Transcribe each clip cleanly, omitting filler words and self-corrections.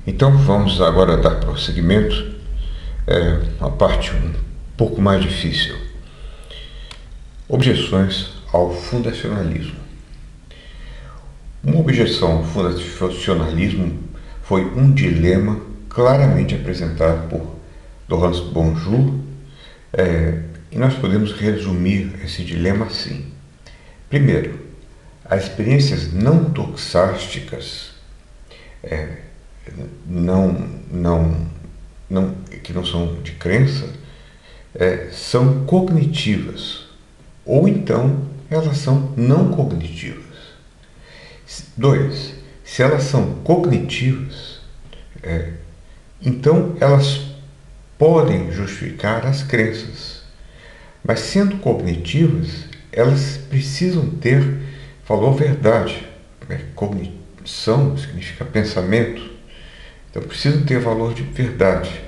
Então vamos agora dar prosseguimento à parte um pouco mais difícil. Objeções ao fundacionalismo. Uma objeção ao fundacionalismo foi um dilema claramente apresentado por Laurence Bonjour, e nós podemos resumir esse dilema assim. Primeiro, as experiências não doxásticas, que não são de crença, são cognitivas, ou então elas são não cognitivas. 2. Se elas são cognitivas, então elas podem justificar as crenças, mas sendo cognitivas, elas precisam ter valor verdade. Cognição significa pensamento, então precisam ter valor de verdade,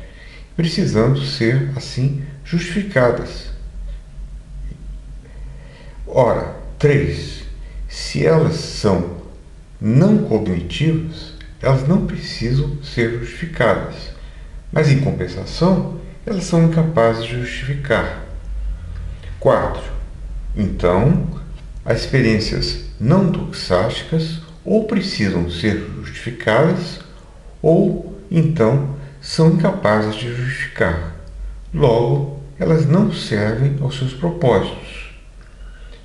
precisando ser assim justificadas. Ora, 3. Se elas são não cognitivas, elas não precisam ser justificadas, mas em compensação, elas são incapazes de justificar. 4. Então, as experiências não doxásticas ou precisam ser justificadas ou então são incapazes de justificar. Logo, elas não servem aos seus propósitos.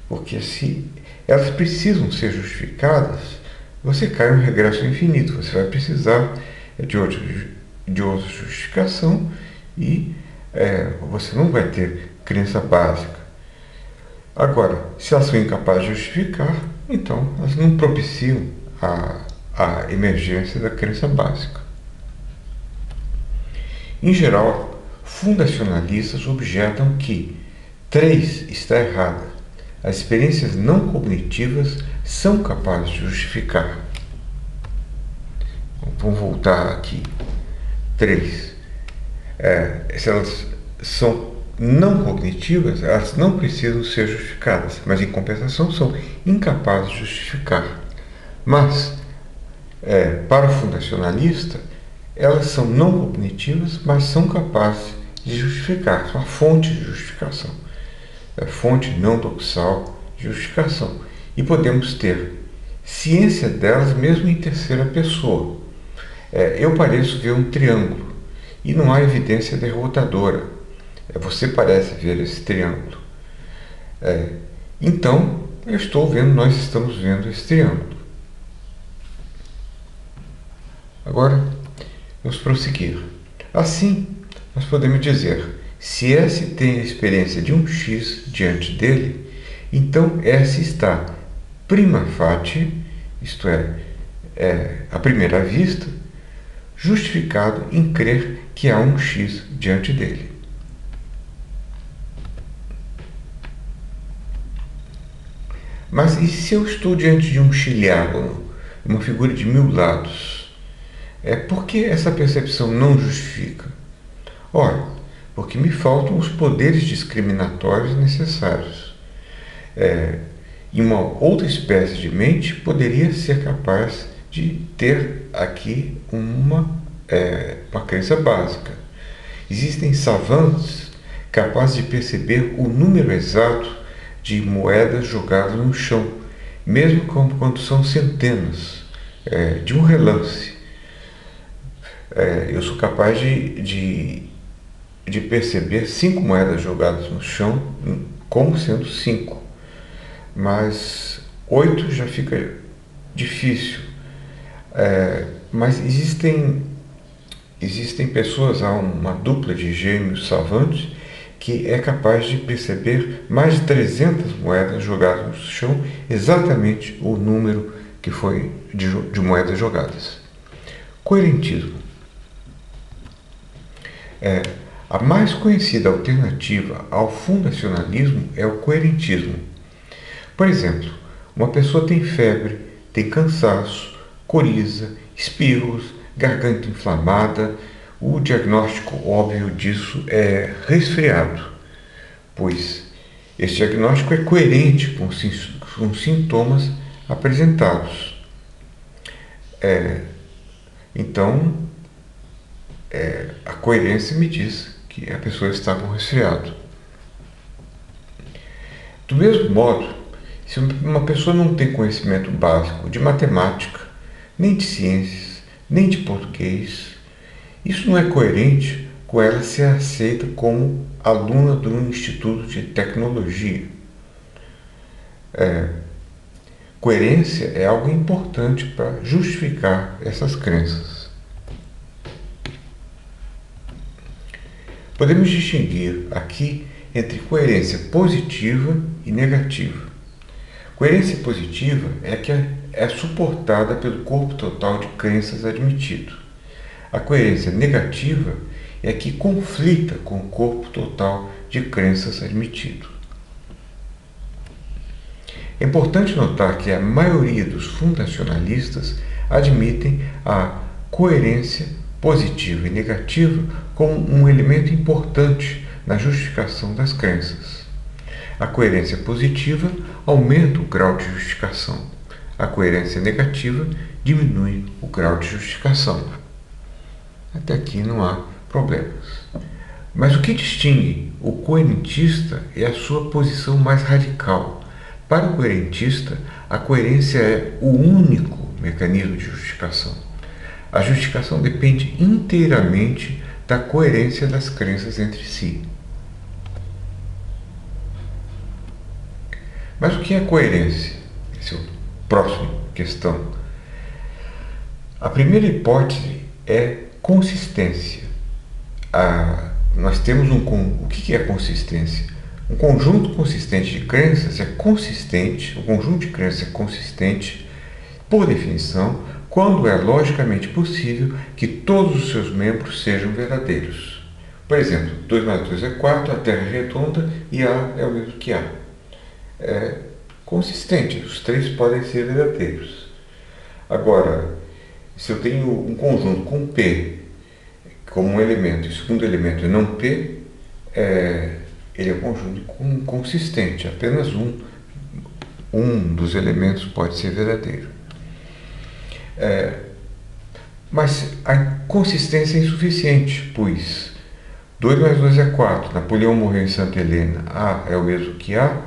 Porque se elas precisam ser justificadas, você cai no regresso infinito. Você vai precisar de outra justificação e você não vai ter crença básica. Agora, se elas são incapazes de justificar, então elas não propiciam a emergência da crença básica. Em geral, fundacionalistas objetam que 3 está errada. As experiências não cognitivas são capazes de justificar. Vamos voltar aqui. 3. Se elas são não cognitivas, elas não precisam ser justificadas, mas em compensação são incapazes de justificar. Mas, para o fundacionalista, elas são não cognitivas, mas são capazes de justificar, são a fonte de justificação, a fonte não doxal de justificação. E podemos ter ciência delas mesmo em terceira pessoa. Eu pareço ver um triângulo e não há evidência derrotadora. Você parece ver esse triângulo. Então, nós estamos vendo esse triângulo. Agora, vamos prosseguir. Assim, nós podemos dizer, se S tem a experiência de um X diante dele, então S está prima facie, isto à primeira vista, justificado em crer que há um X diante dele. Mas e se eu estou diante de um xiliágono, uma figura de 1000 lados? Por que essa percepção não justifica? Ora, porque me faltam os poderes discriminatórios necessários. E uma outra espécie de mente poderia ser capaz de ter aqui uma crença básica. Existem savantes capazes de perceber o número exato de moedas jogadas no chão, mesmo quando são centenas, de um relance. Eu sou capaz de perceber 5 moedas jogadas no chão como sendo 5, mas 8 já fica difícil. Mas existem pessoas, há uma dupla de gêmeos savantes que é capaz de perceber mais de 300 moedas jogadas no chão, exatamente o número que foi de moedas jogadas. Coerentismo. A mais conhecida alternativa ao fundacionalismo é o coerentismo. Por exemplo, uma pessoa tem febre, tem cansaço, coriza, espirros, garganta inflamada. O diagnóstico óbvio disso é resfriado, pois esse diagnóstico é coerente com os sintomas apresentados. Então, A coerência me diz que a pessoa está com resfriado. Do mesmo modo, se uma pessoa não tem conhecimento básico de matemática, nem de ciências, nem de português, isso não é coerente com ela ser aceita como aluna de um instituto de tecnologia. Coerência é algo importante para justificar essas crenças. Podemos distinguir aqui entre coerência positiva e negativa. Coerência positiva é que é suportada pelo corpo total de crenças admitido. A coerência negativa é que conflita com o corpo total de crenças admitido. É importante notar que a maioria dos fundacionalistas admitem a coerência positiva e negativa como um elemento importante na justificação das crenças. A coerência positiva aumenta o grau de justificação. A coerência negativa diminui o grau de justificação. Até aqui não há problemas. Mas o que distingue o coerentista é a sua posição mais radical. Para o coerentista, a coerência é o único mecanismo de justificação. A justificação depende inteiramente da coerência das crenças entre si. Mas o que é coerência? Essa é a próxima questão. A primeira hipótese é consistência. Nós temos o que é consistência? Um conjunto consistente de crenças é consistente, o conjunto de crenças é consistente, por definição, quando é logicamente possível que todos os seus membros sejam verdadeiros. Por exemplo, 2 mais 2 é 4, a Terra é redonda e A é o mesmo que A. É consistente, os três podem ser verdadeiros. Agora, se eu tenho um conjunto com P como um elemento e o segundo elemento é não P, ele é um conjunto consistente, apenas um dos elementos pode ser verdadeiro. Mas a consistência é insuficiente, pois 2 mais 2 é 4, Napoleão morreu em Santa Helena, A é o mesmo que A,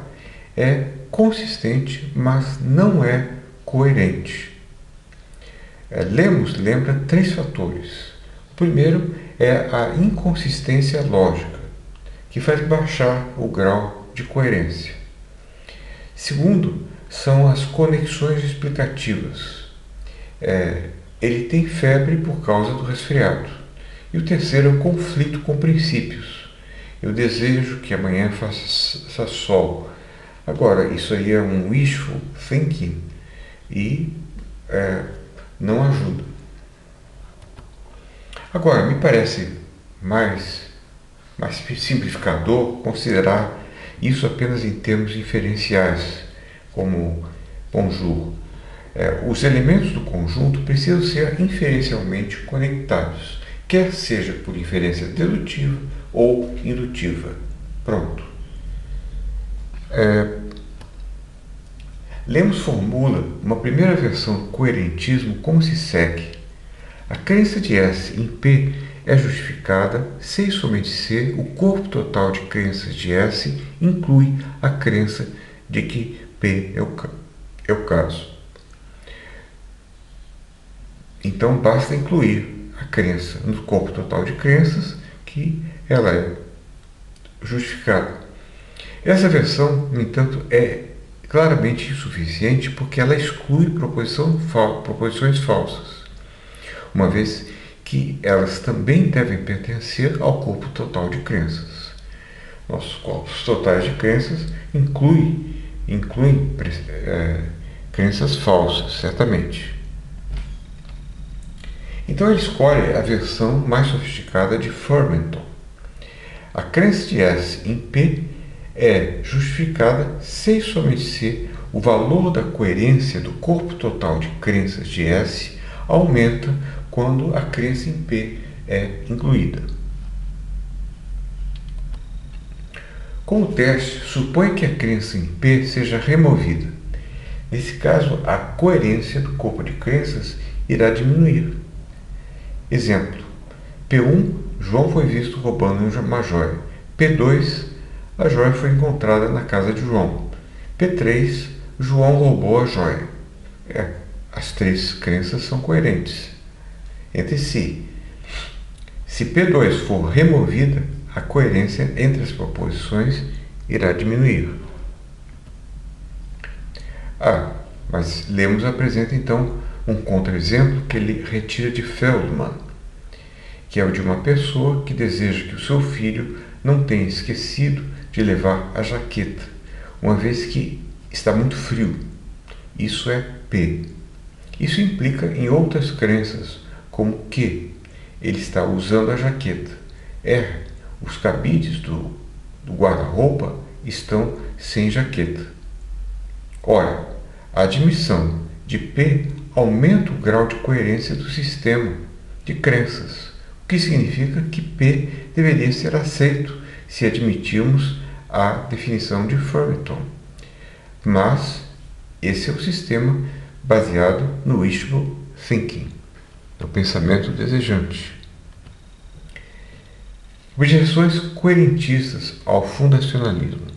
é consistente, mas não é coerente. Lemos lembra 3 fatores. O primeiro é a inconsistência lógica, que faz baixar o grau de coerência. Segundo, são as conexões explicativas. Ele tem febre por causa do resfriado. E o terceiro é o conflito com princípios. Eu desejo que amanhã faça sol. Agora, isso aí é um wishful thinking e não ajuda. Agora, me parece mais simplificador considerar isso apenas em termos inferenciais, como bonjour. Os elementos do conjunto precisam ser inferencialmente conectados, quer seja por inferência dedutiva ou indutiva. Pronto. Lemos formula uma primeira versão do coerentismo como se segue. A crença de S em P é justificada se e somente se o corpo total de crenças de S inclui a crença de que P é o caso. Então basta incluir a crença no corpo total de crenças que ela é justificada. Essa versão, no entanto, é claramente insuficiente porque ela exclui proposições falsas, uma vez que elas também devem pertencer ao corpo total de crenças. Nossos corpos totais de crenças incluem crenças falsas, certamente. Então ele escolhe a versão mais sofisticada de Furmenton. A crença de S em P é justificada se e somente se o valor da coerência do corpo total de crenças de S aumenta quando a crença em P é incluída. Como teste, supõe que a crença em P seja removida. Nesse caso, a coerência do corpo de crenças irá diminuir. Exemplo: P1, João foi visto roubando uma joia. P2, a joia foi encontrada na casa de João. P3, João roubou a joia. As três crenças são coerentes entre si. Se P2 for removida, a coerência entre as proposições irá diminuir. Mas Lemos apresenta então um contra-exemplo que ele retira de Feldman, que é o de uma pessoa que deseja que o seu filho não tenha esquecido de levar a jaqueta, uma vez que está muito frio. Isso é P. Isso implica em outras crenças, como que ele está usando a jaqueta. R. Os cabides do guarda-roupa estão sem jaqueta. Ora, a admissão de P aumenta o grau de coerência do sistema de crenças, o que significa que P deveria ser aceito se admitirmos a definição de Furrington. Mas esse é o sistema baseado no wishful thinking, no pensamento desejante. Objeções coerentistas ao fundacionalismo.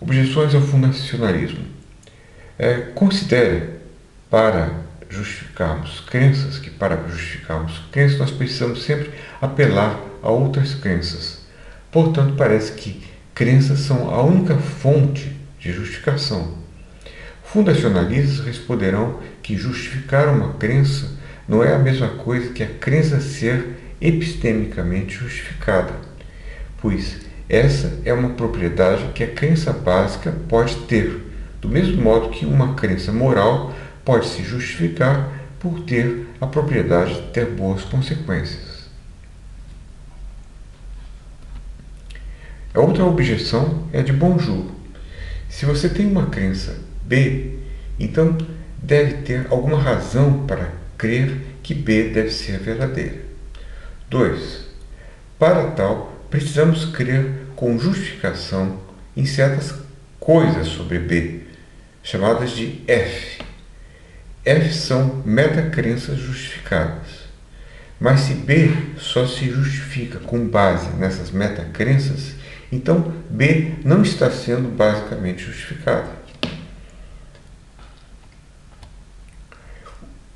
Objeções ao fundacionalismo. Considere para justificarmos crenças nós precisamos sempre apelar a outras crenças. Portanto, parece que crenças são a única fonte de justificação. Fundacionalistas responderão que justificar uma crença não é a mesma coisa que a crença ser epistemicamente justificada, pois essa é uma propriedade que a crença básica pode ter, do mesmo modo que uma crença moral pode se justificar por ter a propriedade de ter boas consequências. A outra objeção é a de Bonjour. Se você tem uma crença B, então deve ter alguma razão para crer que B deve ser verdadeira. 2. Para tal, precisamos crer com justificação em certas coisas sobre B, chamadas de F. F são metacrenças justificadas. Mas se B só se justifica com base nessas metacrenças, então B não está sendo basicamente justificada.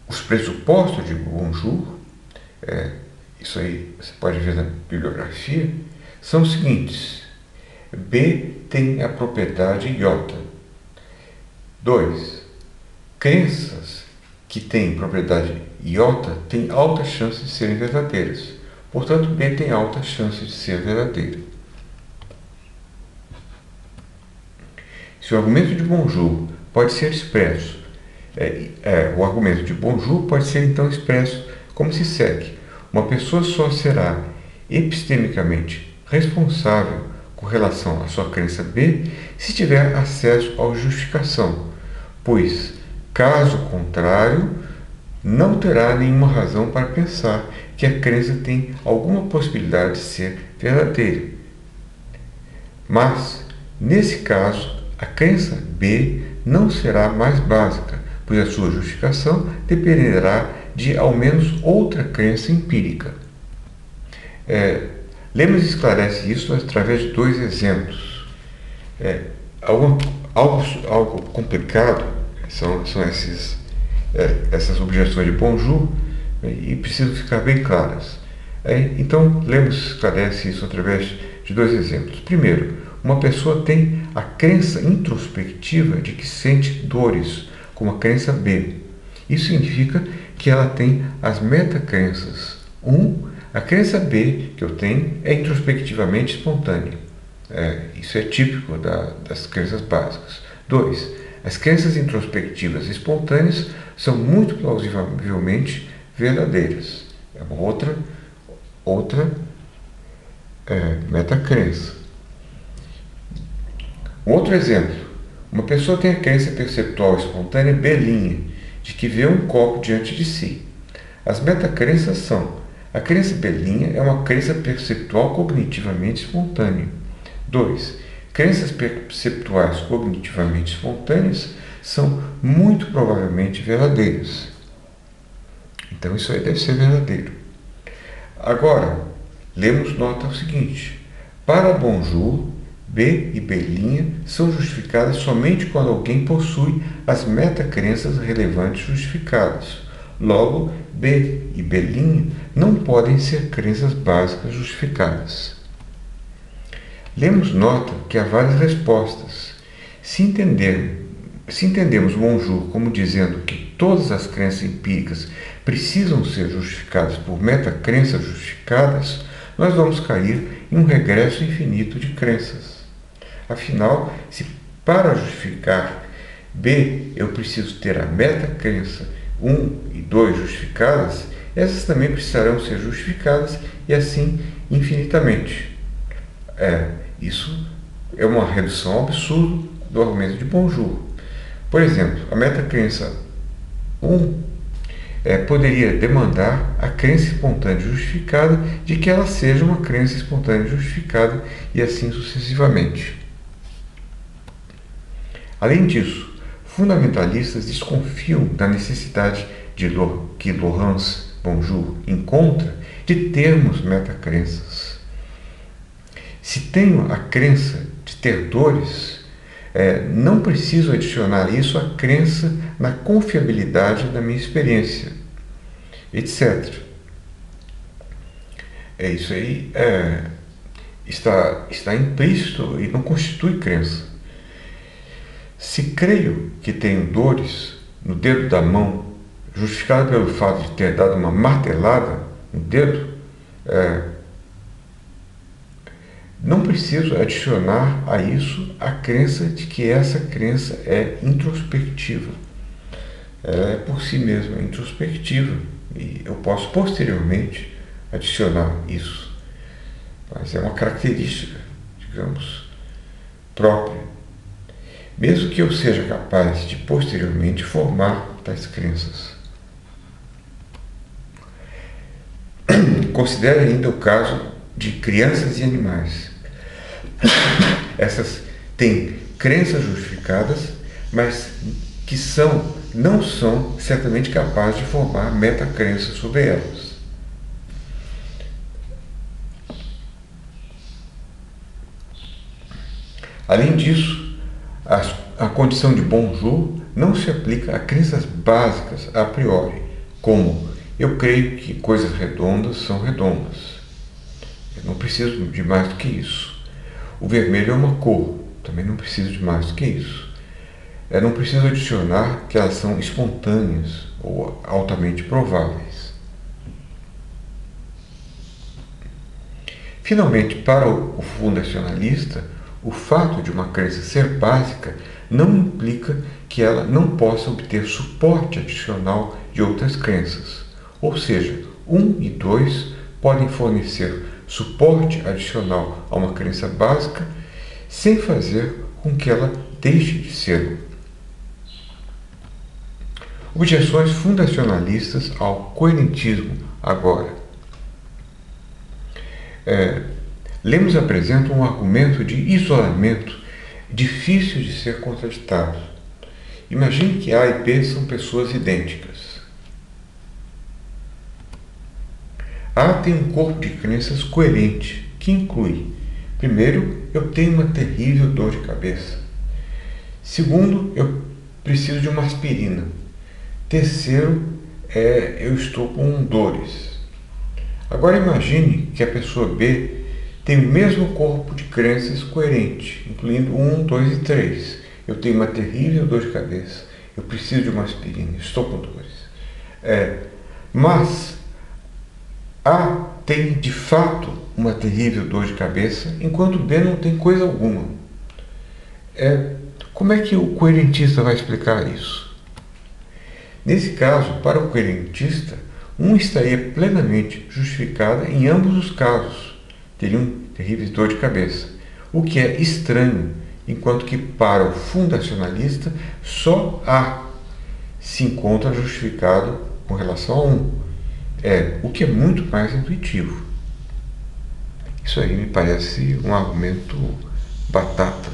Os pressupostos de Bonjour, isso aí você pode ver na bibliografia, são os seguintes. B tem a propriedade iota. 2. Crenças que têm propriedade iota têm alta chance de serem verdadeiras. Portanto, B tem alta chance de ser verdadeira. Se o argumento de Bonjour pode ser expresso, o argumento de Bonjour pode ser então expresso como se segue: uma pessoa só será epistemicamente responsável com relação à sua crença B se tiver acesso à justificação, pois, caso contrário, não terá nenhuma razão para pensar que a crença tem alguma possibilidade de ser verdadeira. Mas, nesse caso, a crença B não será mais básica, pois a sua justificação dependerá de ao menos outra crença empírica. Lemos esclarece isso através de 2 exemplos. Algo complicado são essas objeções de Bonjour, e precisam ficar bem claras. Então, Lemos esclarece isso através de 2 exemplos. Primeiro, uma pessoa tem a crença introspectiva de que sente dores, como a crença B. Isso significa que ela tem as metacrenças. 1. A crença B que eu tenho é introspectivamente espontânea. Isso é típico das crenças básicas. 2. As crenças introspectivas espontâneas são muito plausivelmente verdadeiras. É uma outra metacrença. Um outro exemplo. Uma pessoa tem a crença perceptual espontânea B', de que vê um copo diante de si. As metacrenças são: a crença B' é uma crença perceptual cognitivamente espontânea. 2. Crenças perceptuais cognitivamente espontâneas são muito provavelmente verdadeiras. Então isso aí deve ser verdadeiro. Agora, lemos nota o seguinte: para bonjour, B e B' são justificadas somente quando alguém possui as metacrenças relevantes justificadas. Logo, B e B' não podem ser crenças básicas justificadas. Lemos nota que há várias respostas. Se entendemos bonjour como dizendo que todas as crenças empíricas precisam ser justificadas por metacrenças justificadas, nós vamos cair em um regresso infinito de crenças. Afinal, se para justificar B eu preciso ter a metacrença 1 e 2 justificadas, essas também precisarão ser justificadas e assim infinitamente. Isso é uma redução absurda do argumento de bonjour. Por exemplo, a metacrença 1 poderia demandar a crença espontânea justificada de que ela seja uma crença espontânea justificada e assim sucessivamente. Além disso, fundamentalistas desconfiam da necessidade que Laurence Bonjour encontra de termos metacrenças. Se tenho a crença de ter dores, não preciso adicionar isso à crença na confiabilidade da minha experiência, etc. Isso aí está implícito e não constitui crença. Se creio que tenho dores no dedo da mão, justificado pelo fato de ter dado uma martelada no dedo, não preciso adicionar a isso a crença de que essa crença é introspectiva. Ela é por si mesma introspectiva e eu posso posteriormente adicionar isso. Mas é uma característica, digamos, própria. Mesmo que eu seja capaz de posteriormente formar tais crenças. Considere ainda o caso de crianças e animais. Essas têm crenças justificadas, mas que não são certamente capazes de formar metacrenças sobre elas. Além disso, a condição de bonjour não se aplica a crenças básicas a priori, como eu creio que coisas redondas são redondas. Eu não preciso de mais do que isso. O vermelho é uma cor, também não preciso de mais do que isso. Eu não preciso adicionar que elas são espontâneas ou altamente prováveis. Finalmente, para o fundacionalista, o fato de uma crença ser básica não implica que ela não possa obter suporte adicional de outras crenças. Ou seja, 1 e 2 podem fornecer suporte adicional a uma crença básica sem fazer com que ela deixe de ser. Objeções fundacionalistas ao coerentismo agora. Lemos apresenta um argumento de isolamento difícil de ser contraditado. Imagine que A e B são pessoas idênticas. A tem um corpo de crenças coerente, que inclui: primeiro, eu tenho uma terrível dor de cabeça. Segundo, eu preciso de uma aspirina. Terceiro, eu estou com dores. Agora imagine que a pessoa B tem o mesmo corpo de crenças coerente, incluindo 1, 2 e 3. Eu tenho uma terrível dor de cabeça. Eu preciso de uma aspirina. Estou com dores. Mas A tem de fato uma terrível dor de cabeça, enquanto B não tem coisa alguma. Como é que o coerentista vai explicar isso? Nesse caso, para o coerentista, 1 estaria plenamente justificada em ambos os casos. Teriam terríveis dor de cabeça, o que é estranho, enquanto que para o fundacionalista só A se encontra justificado com relação a 1. O que é muito mais intuitivo. Isso aí me parece um argumento batata.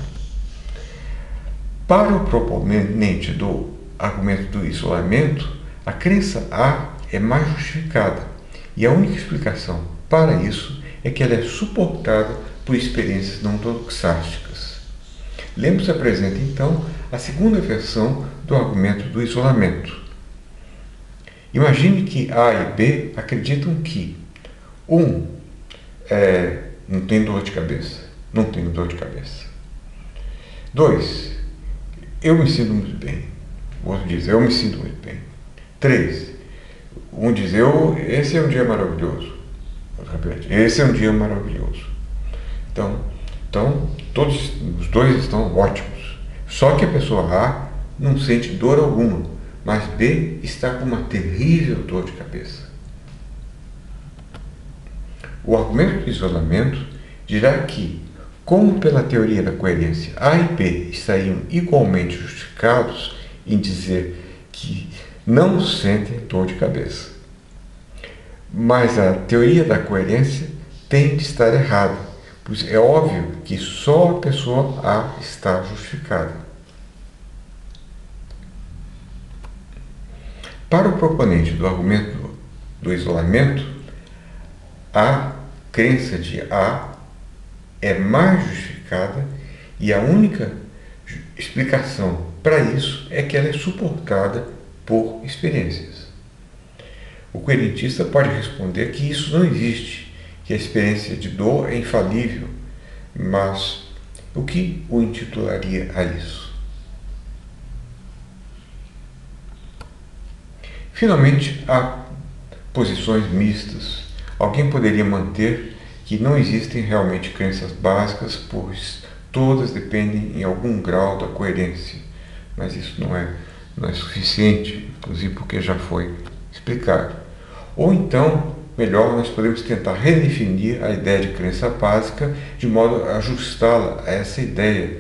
Para o proponente do argumento do isolamento, a crença A é mais justificada, e a única explicação para isso é que ela é suportada por experiências não doxásticas. Lemos apresenta então a segunda versão do argumento do isolamento. Imagine que A e B acreditam que não tem dor de cabeça. Não tenho dor de cabeça. 2. Eu me sinto muito bem. O outro diz, eu me sinto muito bem. 3. Um diz, esse é um dia maravilhoso. Outro repete, esse é um dia maravilhoso. Então, todos os dois estão ótimos. Só que a pessoa A não sente dor alguma, mas B está com uma terrível dor de cabeça. O argumento do isolamento dirá que, como pela teoria da coerência A e B estariam igualmente justificados em dizer que não sentem dor de cabeça. Mas a teoria da coerência tem de estar errada, pois é óbvio que só a pessoa A está justificada. Para o proponente do argumento do isolamento, a crença de A é mais justificada e a única explicação para isso é que ela é suportada por experiências. O coerentista pode responder que isso não existe, que a experiência de dor é infalível, mas o que o intitularia a isso? Finalmente, há posições mistas. Alguém poderia manter que não existem realmente crenças básicas, pois todas dependem em algum grau da coerência. Mas isso não é suficiente, inclusive porque já foi explicado. Ou então, melhor, nós podemos tentar redefinir a ideia de crença básica de modo a ajustá-la a essa ideia,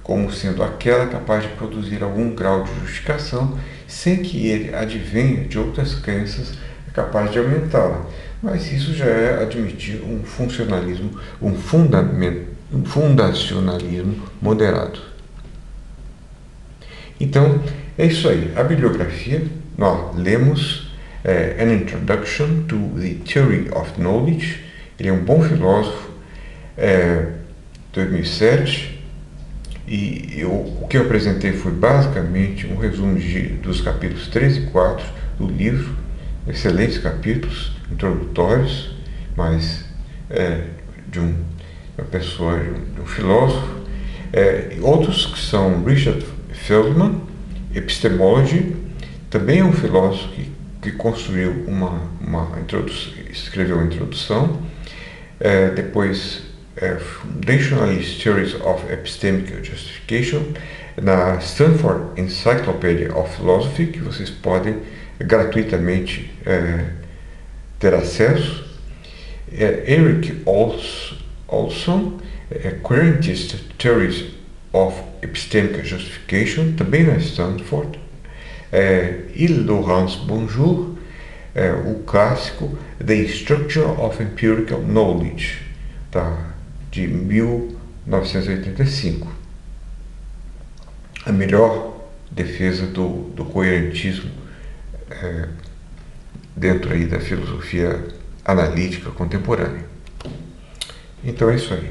como sendo aquela capaz de produzir algum grau de justificação, sem que ele advenha de outras crenças capazes de aumentá-la. Mas isso já é admitir um fundacionalismo moderado. Então, é isso aí. A bibliografia, nós lemos An Introduction to the Theory of Knowledge. Ele é um bom filósofo, 2007, e o que eu apresentei foi basicamente um resumo dos capítulos 3 e 4 do livro, excelentes capítulos, introdutórios, mas de uma pessoa, de um filósofo. Outros que são Richard Feldman, Epistemology, também é um filósofo que construiu uma introdução, escreveu uma introdução. Depois, Foundationalist Theories of Epistemic Justification, na Stanford Encyclopedia of Philosophy, que vocês podem gratuitamente ter acesso. Eric Olson, Coherentist Theories of Epistemic Justification, também na Stanford. E Laurence Bonjour, o clássico The Structure of Empirical Knowledge, de 1985. A melhor defesa do coerentismo dentro aí da filosofia analítica contemporânea. Então é isso aí.